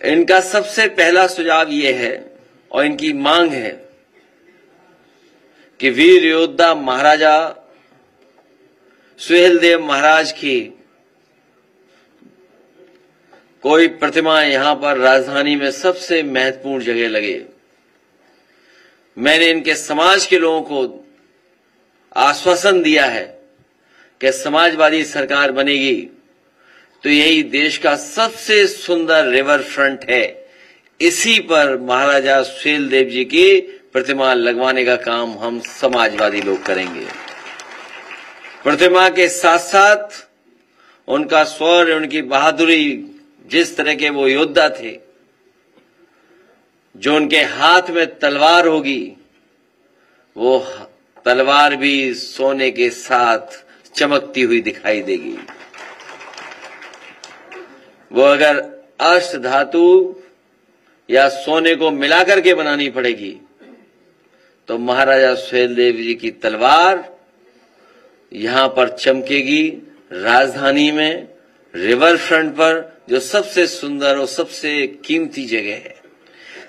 इनका सबसे पहला सुझाव ये है और इनकी मांग है कि वीर योद्धा महाराजा सुहेलदेव महाराज की कोई प्रतिमा यहां पर राजधानी में सबसे महत्वपूर्ण जगह लगे। मैंने इनके समाज के लोगों को आश्वासन दिया है कि समाजवादी सरकार बनेगी तो यही देश का सबसे सुंदर रिवर फ्रंट है, इसी पर महाराजा सुहेलदेव जी की प्रतिमा लगवाने का काम हम समाजवादी लोग करेंगे। प्रतिमा के साथ साथ उनका शौर्य, उनकी बहादुरी, जिस तरह के वो योद्धा थे, जो उनके हाथ में तलवार होगी, वो तलवार भी सोने के साथ चमकती हुई दिखाई देगी। वो अगर अष्ट धातु या सोने को मिलाकर के बनानी पड़ेगी तो महाराजा सुहेलदेव जी की तलवार यहां पर चमकेगी, राजधानी में रिवर फ्रंट पर, जो सबसे सुंदर और सबसे कीमती जगह है।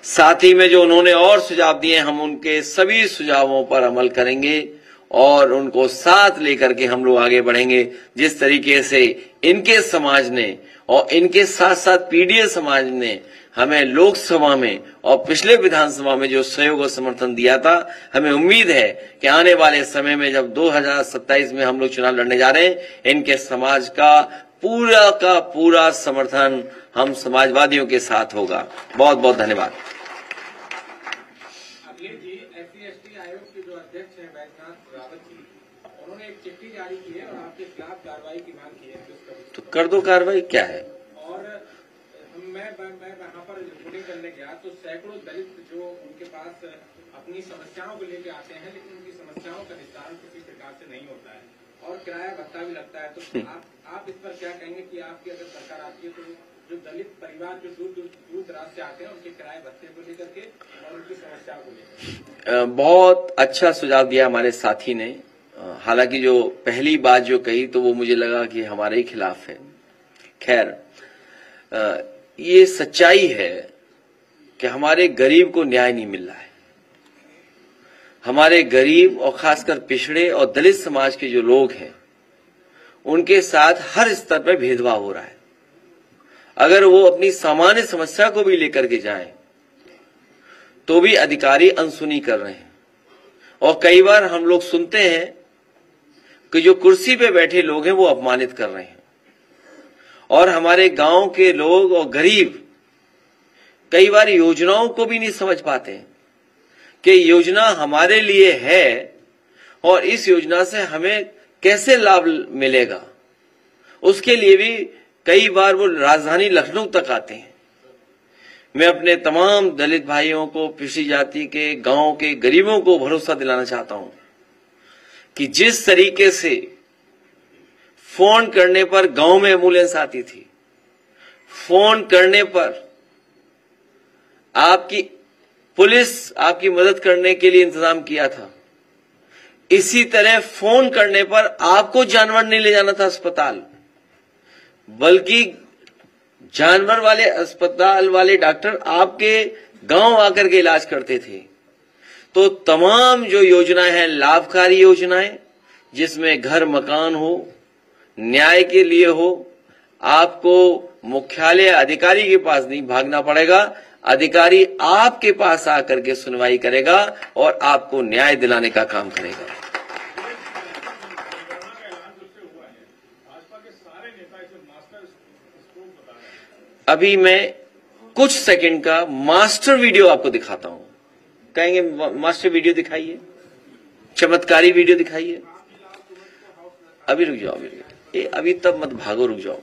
साथ ही में जो उन्होंने और सुझाव दिए, हम उनके सभी सुझावों पर अमल करेंगे और उनको साथ लेकर के हम लोग आगे बढ़ेंगे। जिस तरीके से इनके समाज ने और इनके साथ साथ पीडीए समाज ने हमें लोकसभा में और पिछले विधानसभा में जो सहयोग और समर्थन दिया था, हमें उम्मीद है कि आने वाले समय में जब 2027 में हम लोग चुनाव लड़ने जा रहे हैं, इनके समाज का पूरा समर्थन हम समाजवादियों के साथ होगा। बहुत बहुत धन्यवाद। SC/ST आयोग के जो अध्यक्ष हैं बैजनाथ रावत जी, उन्होंने एक चिट्ठी जारी की है और आपके खिलाफ कार्रवाई की मांग की है। तो कर दो कार्रवाई, क्या है। और मैं वहाँ पर रिपोर्टिंग करने गया तो सैकड़ों दलित जो उनके पास अपनी समस्याओं को लेकर आते हैं, लेकिन उनकी समस्याओं का निस्तारण किसी प्रकार से नहीं होता है और किराया भत्ता भी लगता है। तो आप इस पर क्या कहेंगे कि आपकी अगर सरकार आती है तो जो दलित परिवार जो दूर दराज से आते हैं उनके किराए भत्ते को लेकर के और उनकी समस्याओं को लेकर। बहुत अच्छा सुझाव दिया हमारे साथी ने। हालांकि जो पहली बात जो कही तो वो मुझे लगा कि हमारे ही खिलाफ है। खैर, ये सच्चाई है कि हमारे गरीब को न्याय नहीं मिल रहा है। हमारे गरीब और खासकर पिछड़े और दलित समाज के जो लोग हैं, उनके साथ हर स्तर पर भेदभाव हो रहा है। अगर वो अपनी सामान्य समस्या को भी लेकर के जाएं, तो भी अधिकारी अनसुनी कर रहे हैं। और कई बार हम लोग सुनते हैं कि जो कुर्सी पे बैठे लोग हैं वो अपमानित कर रहे हैं। और हमारे गांव के लोग और गरीब कई बार योजनाओं को भी नहीं समझ पाते हैं कि योजना हमारे लिए है और इस योजना से हमें कैसे लाभ मिलेगा। उसके लिए भी कई बार वो राजधानी लखनऊ तक आते हैं। मैं अपने तमाम दलित भाइयों को, पिछड़ी जाति के, गांव के गरीबों को भरोसा दिलाना चाहता हूं कि जिस तरीके से फोन करने पर गांव में एम्बुलेंस आती थी, फोन करने पर आपकी पुलिस आपकी मदद करने के लिए इंतजाम किया था, इसी तरह फोन करने पर आपको जानवर नहीं ले जाना था अस्पताल, बल्कि जानवर वाले अस्पताल वाले डॉक्टर आपके गांव आकर के इलाज करते थे। तो तमाम जो योजनाएं हैं, लाभकारी योजनाएं, जिसमें घर मकान हो, न्याय के लिए हो, आपको मुख्यालय अधिकारी के पास नहीं भागना पड़ेगा, अधिकारी आपके पास आकर के सुनवाई करेगा और आपको न्याय दिलाने का काम करेगा। अभी मैं कुछ सेकंड का मास्टर वीडियो आपको दिखाता हूं। कहेंगे मास्टर वीडियो दिखाइए, चमत्कारी वीडियो दिखाइए। अभी रुक जाओ, अभी तब मत भागो, रुक जाओ।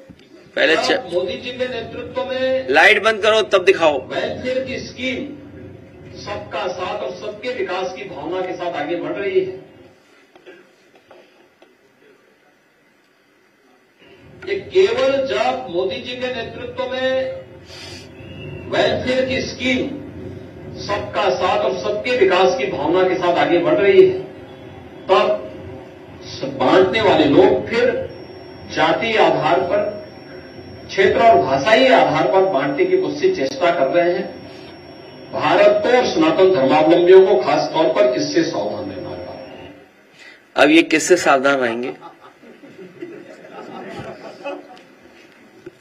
पहले मोदी जी के नेतृत्व में लाइट बंद करो तब दिखाओ। वेलफेयर की स्कीम सबका साथ और सबके विकास की भावना के साथ आगे बढ़ रही है। ये केवल जब मोदी जी के नेतृत्व में वेलफेयर की स्कीम सबका साथ और सबके विकास की भावना के साथ आगे बढ़ रही है, तब बांटने वाले लोग फिर जातीय आधार पर क्षेत्र और भाषाई आधार पर बांटने की उससे चेष्टा कर रहे हैं। भारत को और सनातन धर्मावलंबियों को खास तौर पर इससे सावधान रहना होगा। अब ये किससे सावधान रहेंगे?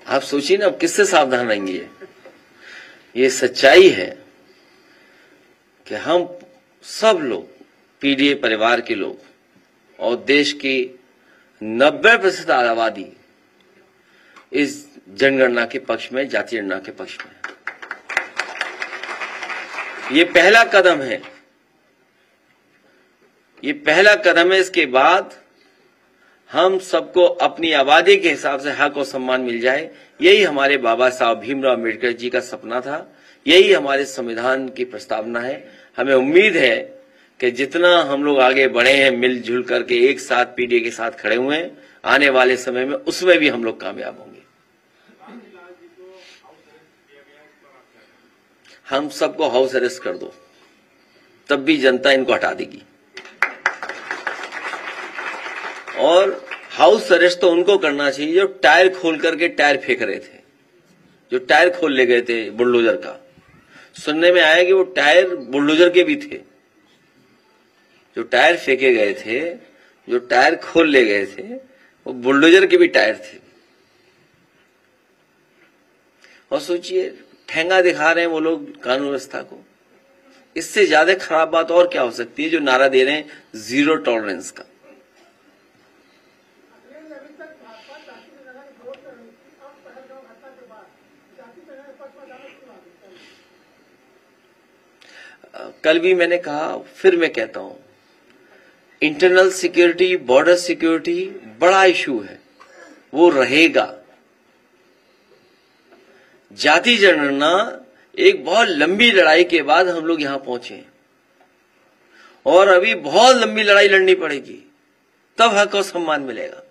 आप सोचिए ना, अब किससे सावधान रहेंगे? ये सच्चाई है कि हम सब लोग, पीडीए परिवार के लोग और देश की 90% आबादी इस जनगणना के पक्ष में, जातीय जनगणना के पक्ष में। ये पहला कदम है, ये पहला कदम है। इसके बाद हम सबको अपनी आबादी के हिसाब से हक और सम्मान मिल जाए। यही हमारे बाबा साहब भीमराव अम्बेडकर जी का सपना था, यही हमारे संविधान की प्रस्तावना है। हमें उम्मीद है कि जितना हम लोग आगे बढ़े हैं, मिलजुल करके एक साथ पीडीए के साथ खड़े हुए हैं, आने वाले समय में उसमें भी हम लोग कामयाब होंगे। हम सबको हाउस अरेस्ट कर दो, तब भी जनता इनको हटा देगी। और हाउस अरेस्ट तो उनको करना चाहिए जो टायर खोल करके टायर फेंक रहे थे, जो टायर खोल ले गए थे बुलडोजर का। सुनने में आया कि वो टायर बुलडोजर के भी थे, जो टायर फेंके गए थे, जो टायर खोल ले गए थे, वो बुलडोजर के भी टायर थे। और सोचिए, ठेंगा दिखा रहे हैं वो लोग कानून व्यवस्था को। इससे ज्यादा खराब बात और क्या हो सकती है जो नारा दे रहे हैं जीरो टॉलरेंस का। कल भी मैंने कहा, फिर मैं कहता हूं, इंटरनल सिक्योरिटी, बॉर्डर सिक्योरिटी बड़ा इशू है, वो रहेगा। जाति जनगणना एक बहुत लंबी लड़ाई के बाद हम लोग यहां पहुंचे और अभी बहुत लंबी लड़ाई लड़नी पड़ेगी, तब हक और सम्मान मिलेगा।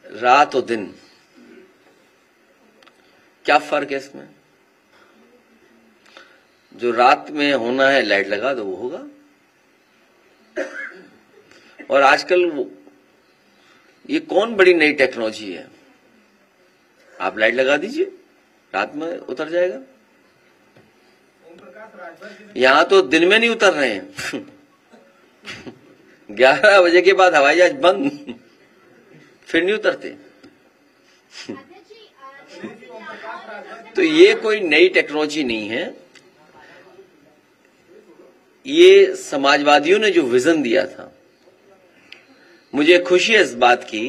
रात और दिन क्या फर्क है इसमें? जो रात में होना है लाइट लगा दो, वो होगा। और आजकल ये कौन बड़ी नई टेक्नोलॉजी है? आप लाइट लगा दीजिए, रात में उतर जाएगा। यहां तो दिन में नहीं उतर रहे हैं 11 बजे के बाद हवाई जहाज बंद, फिर नहीं उतरते। तो ये कोई नई टेक्नोलॉजी नहीं है। ये समाजवादियों ने जो विजन दिया था, मुझे खुशी है इस बात की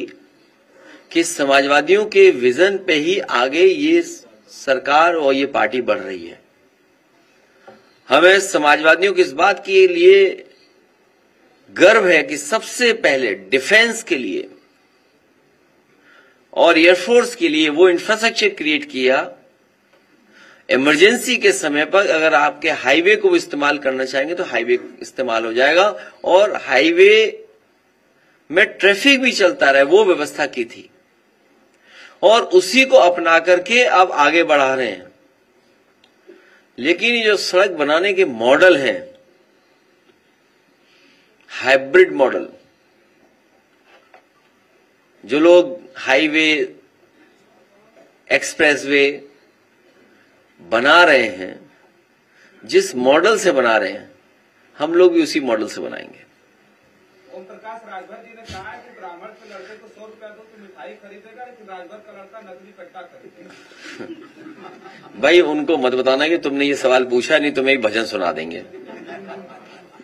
कि समाजवादियों के विजन पे ही आगे ये सरकार और ये पार्टी बढ़ रही है। हमें समाजवादियों की इस बात के लिए गर्व है कि सबसे पहले डिफेंस के लिए और एयरफोर्स के लिए वो इंफ्रास्ट्रक्चर क्रिएट किया। इमरजेंसी के समय पर अगर आपके हाईवे को इस्तेमाल करना चाहेंगे तो हाईवे इस्तेमाल हो जाएगा, और हाईवे में ट्रैफिक भी चलता रहे, वो व्यवस्था की थी। और उसी को अपना करके अब आगे बढ़ा रहे हैं। लेकिन ये जो सड़क बनाने के मॉडल हैं, हाइब्रिड मॉडल, जो लोग हाईवे, एक्सप्रेसवे बना रहे हैं, जिस मॉडल से बना रहे हैं, हम लोग भी उसी मॉडल से बनाएंगे। ओम प्रकाश राजभर जी ने कहा है कि ब्राह्मण के लड़के को 100 रुपया दो तो मिठाई खरीदेगा, लेकिन राजभर का लड़का नकली कट्टा खरीदेगा। भाई उनको मत बताना कि तुमने ये सवाल पूछा, नहीं तुम्हें एक भजन सुना देंगे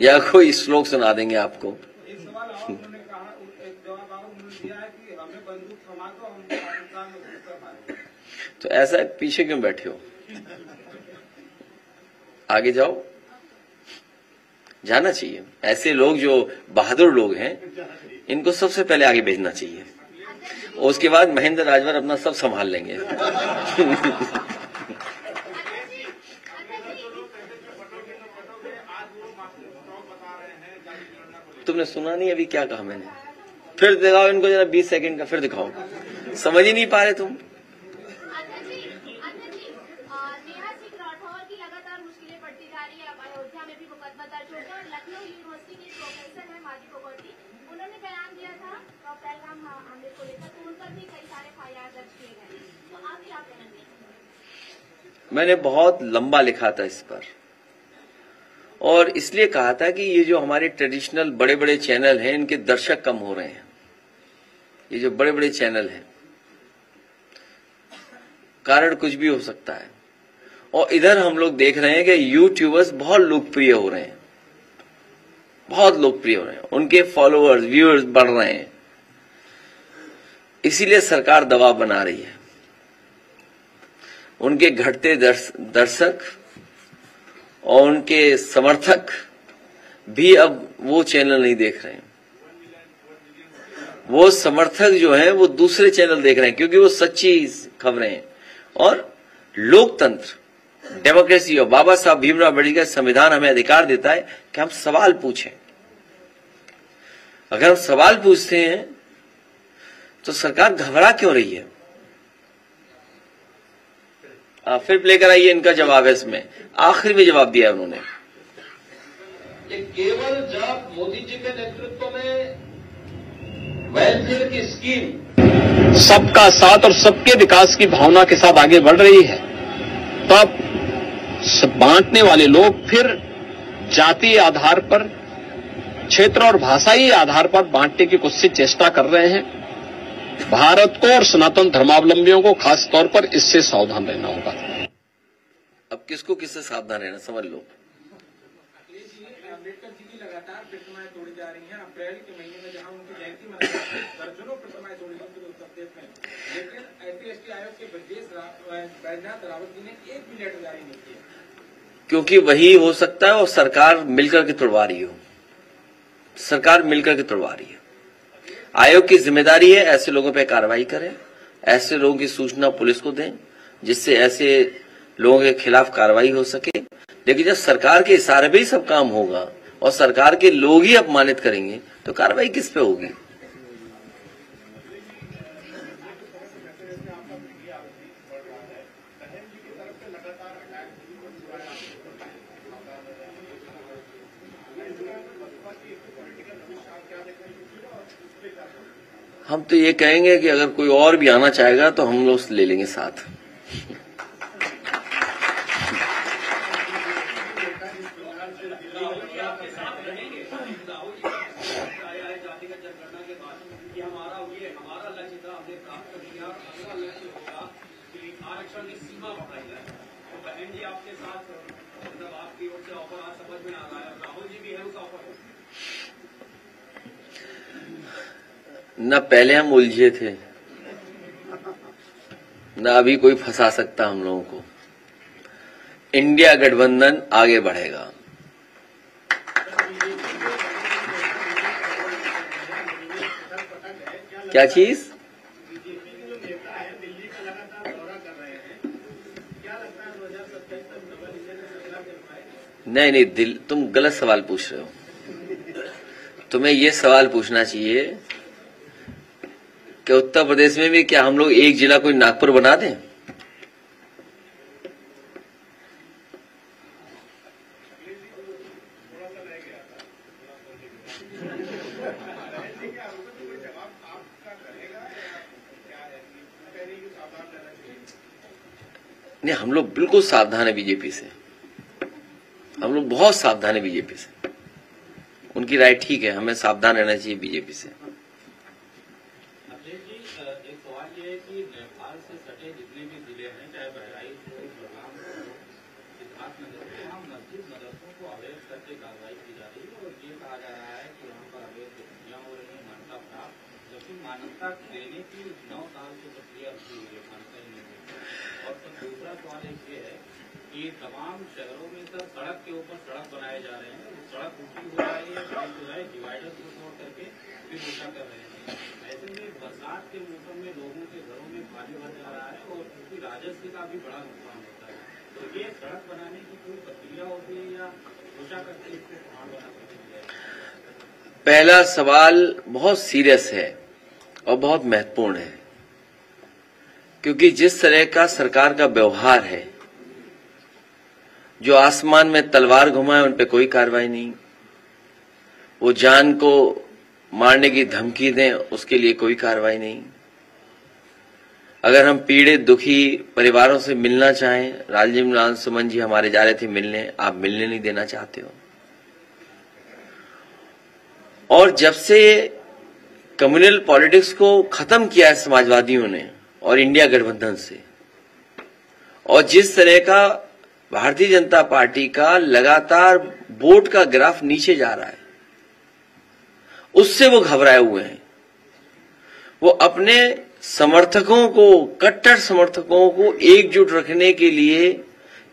या कोई श्लोक सुना देंगे आपको। एक सवाल और उन्होंने कहा, एक जवाब और उन्होंने दिया है कि हमें बंदूक थमा दो, हम पाकिस्तान में घुसकर मारेंगे। तो ऐसा पीछे क्यों बैठे हो? आगे जाओ, जाना चाहिए। ऐसे लोग जो बहादुर लोग हैं, इनको सबसे पहले आगे भेजना चाहिए, और उसके बाद महेंद्र राजभर अपना सब संभाल लेंगे। तुमने सुना नहीं अभी क्या कहा मैंने? फिर दिखाओ इनको जरा 20 सेकंड का, फिर दिखाओ। समझ ही नहीं पा रहे तुम। नेहा सिंह राठौर की लगातार मुश्किलें बढ़ती जा रही है। अब अयोध्या में भी मुकदमा दर्ज हो गया और लखनऊ यूनिवर्सिटी के प्रोफेसर है माजी फोगाटी, उन्होंने बयान दिया था पहलगाम हमले को लेकर, तो उन पर भी कई सारे FIR दर्ज किए गए। तो आप क्या कहेंगे? मैंने बहुत लंबा लिखा था इस पर और इसलिए कहा था कि ये जो हमारे ट्रेडिशनल बड़े बड़े चैनल हैं इनके दर्शक कम हो रहे हैं। ये जो बड़े बड़े चैनल हैं, कारण कुछ भी हो सकता है। और इधर हम लोग देख रहे हैं कि यूट्यूबर्स बहुत लोकप्रिय हो रहे हैं, बहुत लोकप्रिय हो रहे हैं, उनके फॉलोअर्स व्यूअर्स बढ़ रहे हैं। इसीलिए सरकार दबाव बना रही है। उनके घटते दर्शक और उनके समर्थक भी अब वो चैनल नहीं देख रहे हैं। वो समर्थक जो हैं वो दूसरे चैनल देख रहे हैं क्योंकि वो सच्ची खबरें हैं। और लोकतंत्र, डेमोक्रेसी और बाबा साहब भीमराव अम्बेडकर का संविधान हमें अधिकार देता है कि हम सवाल पूछें। अगर हम सवाल पूछते हैं तो सरकार घबरा क्यों रही है? फिर लेकर आइए इनका जवाब है। इसमें आखिरी में जवाब दिया उन्होंने। ये केवल जब मोदी जी के नेतृत्व में वेलफेयर की स्कीम सबका साथ और सबके विकास की भावना के साथ आगे बढ़ रही है, तब बांटने वाले लोग फिर जातीय आधार पर, क्षेत्र और भाषाई आधार पर बांटने की कोशिश चेष्टा कर रहे हैं। भारत को और सनातन धर्मावलंबियों को खास तौर पर इससे सावधान रहना होगा। अब किसको किससे सावधान रहना समझ लो। अखिलेश जी, अम्बेडकर जी की लगातार प्रतिमाएं तोड़ी जा रही हैं। अप्रैल के महीने में जहां उनकी जयंती मनाई जाती है, दर्जनों प्रतिमाएं तोड़ी गई पूरे उत्तर प्रदेश में, लेकिन SC/ST आयोग के बैजनाथ रावत जी ने एक भी लेटर जारी नहीं किया। क्योंकि वही हो सकता है और सरकार मिलकर के तोड़वा रही हो। सरकार मिलकर के तोड़वा रही है। आयोग की जिम्मेदारी है ऐसे लोगों पर कार्रवाई करें, ऐसे लोगों की सूचना पुलिस को दें जिससे ऐसे लोगों के खिलाफ कार्रवाई हो सके। लेकिन जब सरकार के इशारे पे ही सब काम होगा और सरकार के लोग ही अपमानित करेंगे तो कार्रवाई किस पे होगी? हम तो ये कहेंगे कि अगर कोई और भी आना चाहेगा तो हम लोग ले लेंगे साथ। न पहले हम उलझे थे, न अभी कोई फंसा सकता हम लोगों को। इंडिया गठबंधन आगे बढ़ेगा। क्या चीज? नहीं, तुम गलत सवाल पूछ रहे हो। तुम्हें ये सवाल पूछना चाहिए कि उत्तर प्रदेश में भी क्या हम लोग एक जिला कोई नागपुर बना दें? नहीं, हम लोग बिल्कुल सावधान है बीजेपी से। हम लोग बहुत सावधान है बीजेपी से। उनकी राय ठीक है, हमें सावधान रहना चाहिए बीजेपी से। एक सवाल ये है कि नेपाल से सटे जितने भी जिले हैं, चाहे बहराइच हो, बलराम हो, सिद्धार्थनगर हो, वहाँ मस्जिद मदरसों को अवैध करके कार्रवाई की जा रही है और ये कहा जा रहा है कि वहाँ पर अवैध गतिविधियां हो रही है, मान्यता प्राप्त, जबकि मान्यता देने की 9 साल की प्रक्रिया शुरू हुई है, मान्यता ही नहीं है। और फिर दूसरा सवाल एक ये है कि तमाम शहरों में सर सड़क के ऊपर सड़क बनाए जा रहे हैं, सड़क ऊंची हो रही है, जो है डिवाइडर को तोड़ करके फिर ऊंचा कर रहे हैं। ऐसे में बरसात के मौसम में लोगों के घरों में पानी भर जा रहा है और उसकी राजस्व का भी बड़ा नुकसान होता है। तो ये सड़क बनाने की कोई प्रक्रिया होती है या ऊंचा करके इसको पहाड़ बना सकते हैं? पहला सवाल बहुत सीरियस है और बहुत महत्वपूर्ण है, क्योंकि जिस तरह का सरकार का व्यवहार है, जो आसमान में तलवार घुमाए उन पे कोई कार्रवाई नहीं, वो जान को मारने की धमकी दें उसके लिए कोई कार्रवाई नहीं, अगर हम पीड़ित दुखी परिवारों से मिलना चाहें, राजीव लाल सुमन जी हमारे जा रहे थे मिलने, आप मिलने नहीं देना चाहते हो। और जब से कम्युनल पॉलिटिक्स को खत्म किया है समाजवादियों ने और इंडिया गठबंधन से, और जिस तरह का भारतीय जनता पार्टी का लगातार वोट का ग्राफ नीचे जा रहा है, उससे वो घबराए हुए हैं। वो अपने समर्थकों को, कट्टर समर्थकों को एकजुट रखने के लिए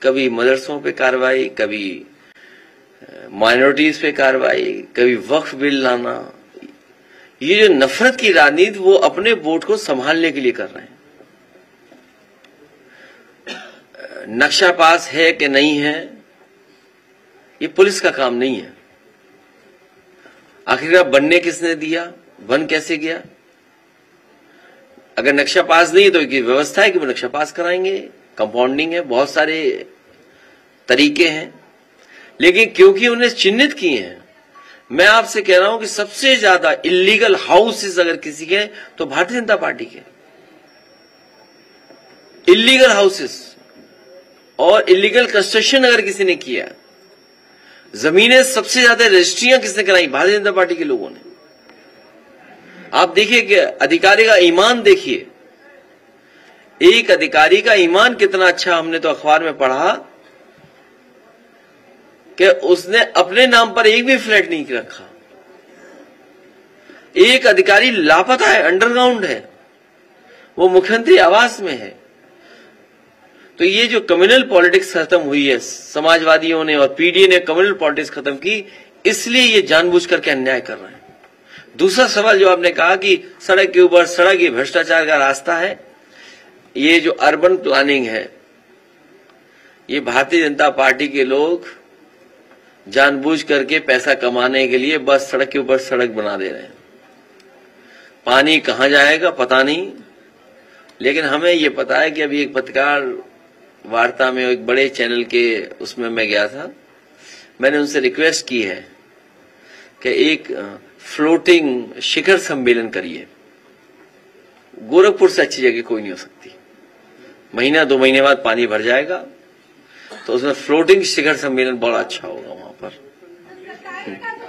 कभी मदरसों पे कार्रवाई, कभी माइनॉरिटीज पे कार्रवाई, कभी वक्फ बिल लाना, ये जो नफरत की राजनीति वो अपने वोट को संभालने के लिए कर रहे हैं। नक्शा पास है कि नहीं है, ये पुलिस का काम नहीं है। आखिरकार बनने किसने दिया, बन कैसे गया? अगर नक्शा पास नहीं है तो एक व्यवस्था है कि वो नक्शा पास कराएंगे, कंपाउंडिंग है, बहुत सारे तरीके हैं, लेकिन क्योंकि उन्हें चिन्हित किए हैं, मैं आपसे कह रहा हूं कि सबसे ज्यादा इलीगल हाउसेस अगर किसी के तो भारतीय जनता पार्टी के इलीगल हाउसेस, और इलीगल कंस्ट्रक्शन अगर किसी ने किया, जमीनें सबसे ज्यादा रजिस्ट्रियां किसने कराई? भारतीय जनता पार्टी के लोगों ने। आप देखिए कि अधिकारी का ईमान देखिए, एक अधिकारी का ईमान कितना अच्छा, हमने तो अखबार में पढ़ा कि उसने अपने नाम पर एक भी फ्लैट नहीं रखा। एक अधिकारी लापता है, अंडरग्राउंड है, वो मुख्यमंत्री आवास में है। तो ये जो कम्युनल पॉलिटिक्स खत्म हुई है, समाजवादियों ने और पीडीए ने कम्युनल पॉलिटिक्स खत्म की, इसलिए ये जानबूझ करके अन्याय कर रहे हैं। दूसरा सवाल जो आपने कहा कि सड़क के ऊपर सड़क, ये भ्रष्टाचार का रास्ता है। ये जो अर्बन प्लानिंग है, ये भारतीय जनता पार्टी के लोग जानबूझ करके पैसा कमाने के लिए बस सड़क के ऊपर सड़क बना दे रहे हैं। पानी कहां जाएगा पता नहीं, लेकिन हमें ये पता है कि अभी एक पत्रकार वार्ता में एक बड़े चैनल के उसमें मैं गया था, मैंने उनसे रिक्वेस्ट की है कि एक फ्लोटिंग शिखर सम्मेलन करिए। गोरखपुर से अच्छी जगह कोई नहीं हो सकती। महीना 2 महीने बाद पानी भर जाएगा, तो उसमें फ्लोटिंग शिखर सम्मेलन बड़ा अच्छा होगा वहां पर। सरकार का जो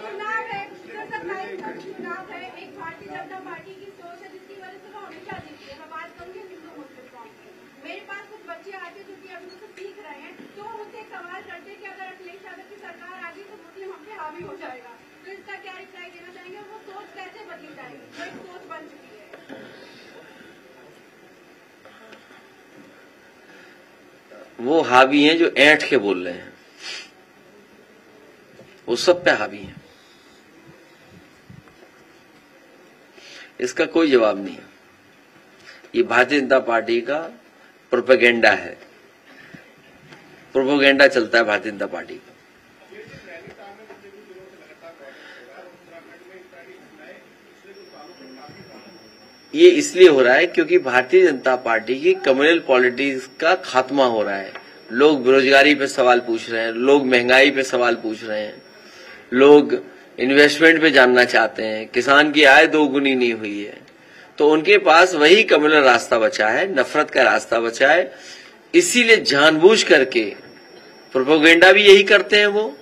चुनाव है, एक भारतीय जनता पार्टी की सोच है जिसकी वजह से वो हमेशा जीतती है। मैं बात करूंगी हिंदू मुस्लिम कौम की। मेरे पास कुछ बच्चे आते हैं जो कि अभी से सीख रहे हैं, तो वो मुझसे एक सवाल करते हैं कि अगर अखिलेश यादव की सरकार आ गई तो मुस्लिम हम पे हावी हो जाएगा, तो इसका क्या रिप्लाई देना चाहेंगे? वो सोच कैसे बदली जाएगी जो एक सोच बन चुकी है? वो हावी हैं जो ऐंठ के बोल रहे हैं, वो सब पे हावी हैं। इसका कोई जवाब नहीं। ये भारतीय जनता पार्टी का प्रोपेगेंडा है, प्रोपेगेंडा चलता है भारतीय जनता पार्टी का। ये इसलिए हो रहा है क्योंकि भारतीय जनता पार्टी की कम्युनल पॉलिटिक्स का खात्मा हो रहा है। लोग बेरोजगारी पे सवाल पूछ रहे हैं, लोग महंगाई पे सवाल पूछ रहे हैं, लोग इन्वेस्टमेंट पे जानना चाहते हैं, किसान की आय 2 गुनी नहीं हुई है, तो उनके पास वही कम्युनल रास्ता बचा है, नफरत का रास्ता बचा है। इसीलिए जानबूझ करके प्रोपेगेंडा भी यही करते हैं वो,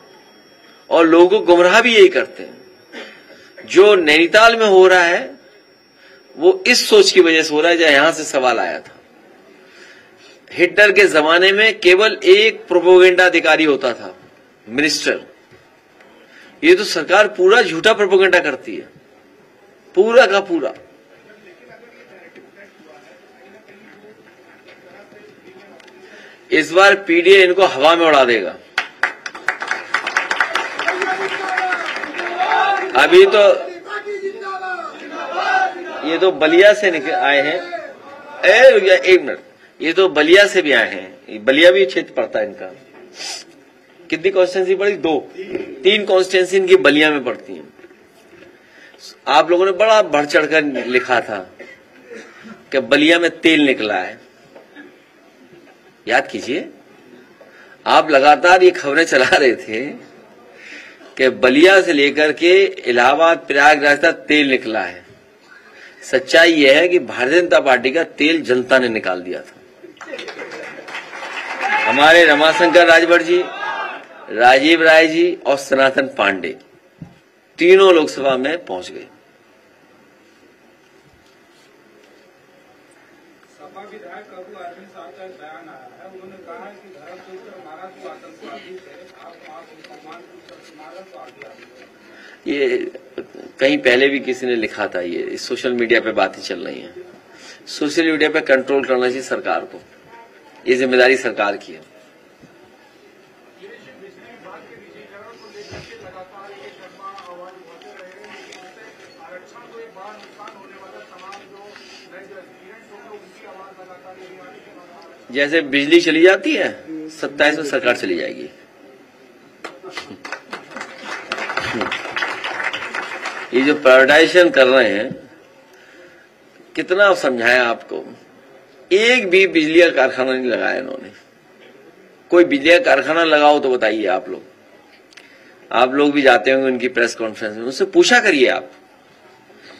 और लोगों को गुमराह भी यही करते हैं। जो नैनीताल में हो रहा है वो इस सोच की वजह से हो रहा है, जहां यहां से सवाल आया था। हिटलर के जमाने में केवल एक प्रोपेगेंडा अधिकारी होता था, मिनिस्टर। ये तो सरकार पूरा झूठा प्रोपेगेंडा करती है, पूरा का पूरा। इस बार पीडीए इनको हवा में उड़ा देगा। अभी तो ये तो बलिया से निकल आए हैं। एक मिनट, ये तो बलिया से भी आए हैं। बलिया भी क्षेत्र पड़ता है इनका। कितनी कॉन्स्टिट्यूंसी पड़ी? 2-3 कॉन्स्टिट्यूंसी इनकी बलिया में पड़ती हैं। आप लोगों ने बड़ा बढ़ चढ़कर लिखा था कि बलिया में तेल निकला है। याद कीजिए, आप लगातार ये खबरें चला रहे थे कि बलिया से लेकर के इलाहाबाद प्रयागराज तक तेल निकला है। सच्चाई यह है कि भारतीय जनता पार्टी का तेल जनता ने निकाल दिया था। हमारे रमाशंकर राजभर जी, राजीव राय जी और सनातन पांडे तीनों लोकसभा में पहुंच गए। सपा विधायक कबू अरविंद साहब का बयान आया है, उन्होंने कहा है कि धर्म के ऊपर हमारा तो आतंकवादी है, आप मुसलमान के ऊपर हमारा तो आतंकवादी है। ये कहीं पहले भी किसी ने लिखा था, ये सोशल मीडिया पे बातें चल रही हैं। सोशल मीडिया पे कंट्रोल करना चाहिए सरकार को, ये जिम्मेदारी सरकार की है। जैसे बिजली चली जाती है 27 में सरकार चली जाएगी। ये जो प्राइवेटाइजेशन कर रहे हैं, कितना समझाया आपको, एक भी बिजली का कारखाना नहीं लगाया इन्होंने। कोई बिजली का कारखाना लगाओ तो बताइए। आप लोग भी जाते होंगे उनकी प्रेस कॉन्फ्रेंस में, उनसे पूछा करिए आप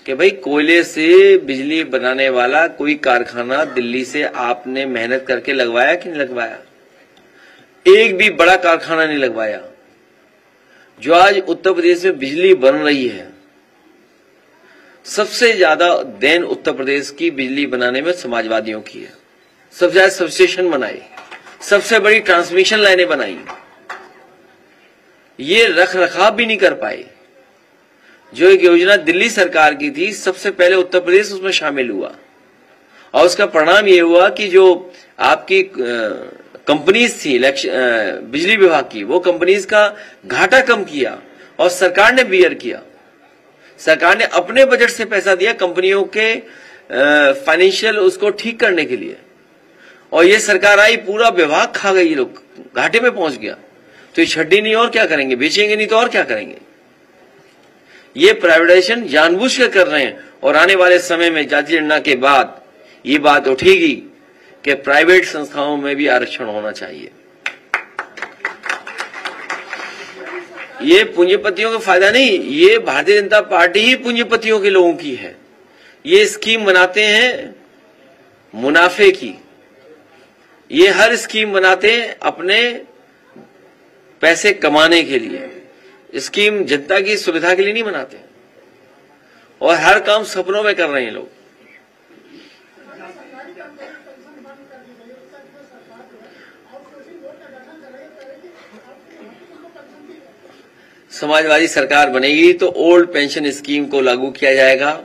कि भाई कोयले से बिजली बनाने वाला कोई कारखाना दिल्ली से आपने मेहनत करके लगवाया कि नहीं लगवाया? एक भी बड़ा कारखाना नहीं लगवाया। जो आज उत्तर प्रदेश में बिजली बन रही है, सबसे ज्यादा देन उत्तर प्रदेश की बिजली बनाने में समाजवादियों की है। सबसे ज्यादा सबस्टेशन बनाए, सबसे बड़ी ट्रांसमिशन लाइनें बनाई, ये रख रखाव भी नहीं कर पाए। जो एक योजना दिल्ली सरकार की थी, सबसे पहले उत्तर प्रदेश उसमें शामिल हुआ और उसका परिणाम ये हुआ कि जो आपकी कंपनीज थी बिजली विभाग की, वो कंपनीज का घाटा कम किया और सरकार ने बियर किया। सरकार ने अपने बजट से पैसा दिया कंपनियों के फाइनेंशियल उसको ठीक करने के लिए, और ये सरकार आई, पूरा विभाग खा गई, लोग घाटे में पहुंच गया। तो ये छड्डी नहीं और क्या करेंगे, बेचेंगे नहीं तो और क्या करेंगे। ये प्राइवेटाइजेशन जानबूझ कर रहे हैं और आने वाले समय में जाति जनगणना के बाद ये बात उठेगी कि प्राइवेट संस्थाओं में भी आरक्षण होना चाहिए। ये पूंजीपतियों का फायदा नहीं, ये भारतीय जनता पार्टी ही पूंजीपतियों के लोगों की है। ये स्कीम बनाते हैं मुनाफे की, ये हर स्कीम बनाते हैं अपने पैसे कमाने के लिए। स्कीम जनता की सुविधा के लिए नहीं बनाते, और हर काम सपनों में कर रहे हैं लोग। समाजवादी सरकार बनेगी तो ओल्ड पेंशन स्कीम को लागू किया जाएगा,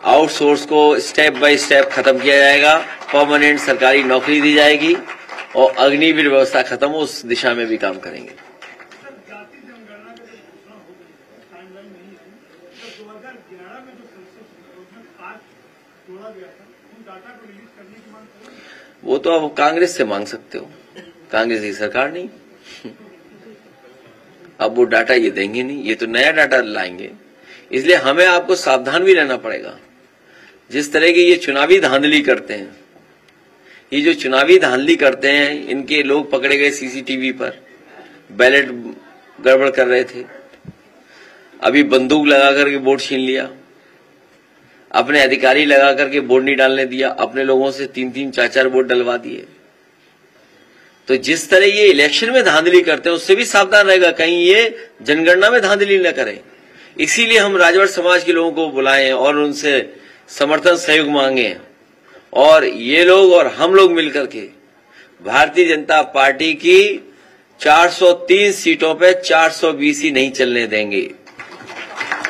आउटसोर्स को स्टेप बाय स्टेप खत्म किया जाएगा, परमानेंट सरकारी नौकरी दी जाएगी और अग्निवीर व्यवस्था खत्म हो, उस दिशा में भी काम करेंगे। वो तो आप कांग्रेस से मांग सकते हो, कांग्रेस की सरकार नहीं। अब वो डाटा ये देंगे नहीं, ये तो नया डाटा लाएंगे। इसलिए हमें आपको सावधान भी रहना पड़ेगा। जिस तरह की ये चुनावी धांधली करते हैं, ये जो चुनावी धांधली करते हैं, इनके लोग पकड़े गए सीसीटीवी पर, बैलेट गड़बड़ कर रहे थे, अभी बंदूक लगा करके वोट छीन लिया, अपने अधिकारी लगा करके वोट नहीं डालने दिया, अपने लोगों से 3-3, 4-4 वोट डलवा दिए। तो जिस तरह ये इलेक्शन में धांधली करते हैं, उससे भी सावधान रहेगा, कहीं ये जनगणना में धांधली न करें। इसीलिए हम राजभर समाज के लोगों को बुलाएं और उनसे समर्थन सहयोग मांगे, और ये लोग और हम लोग मिलकर के भारतीय जनता पार्टी की 403 सीटों पे 420 ही नहीं चलने देंगे।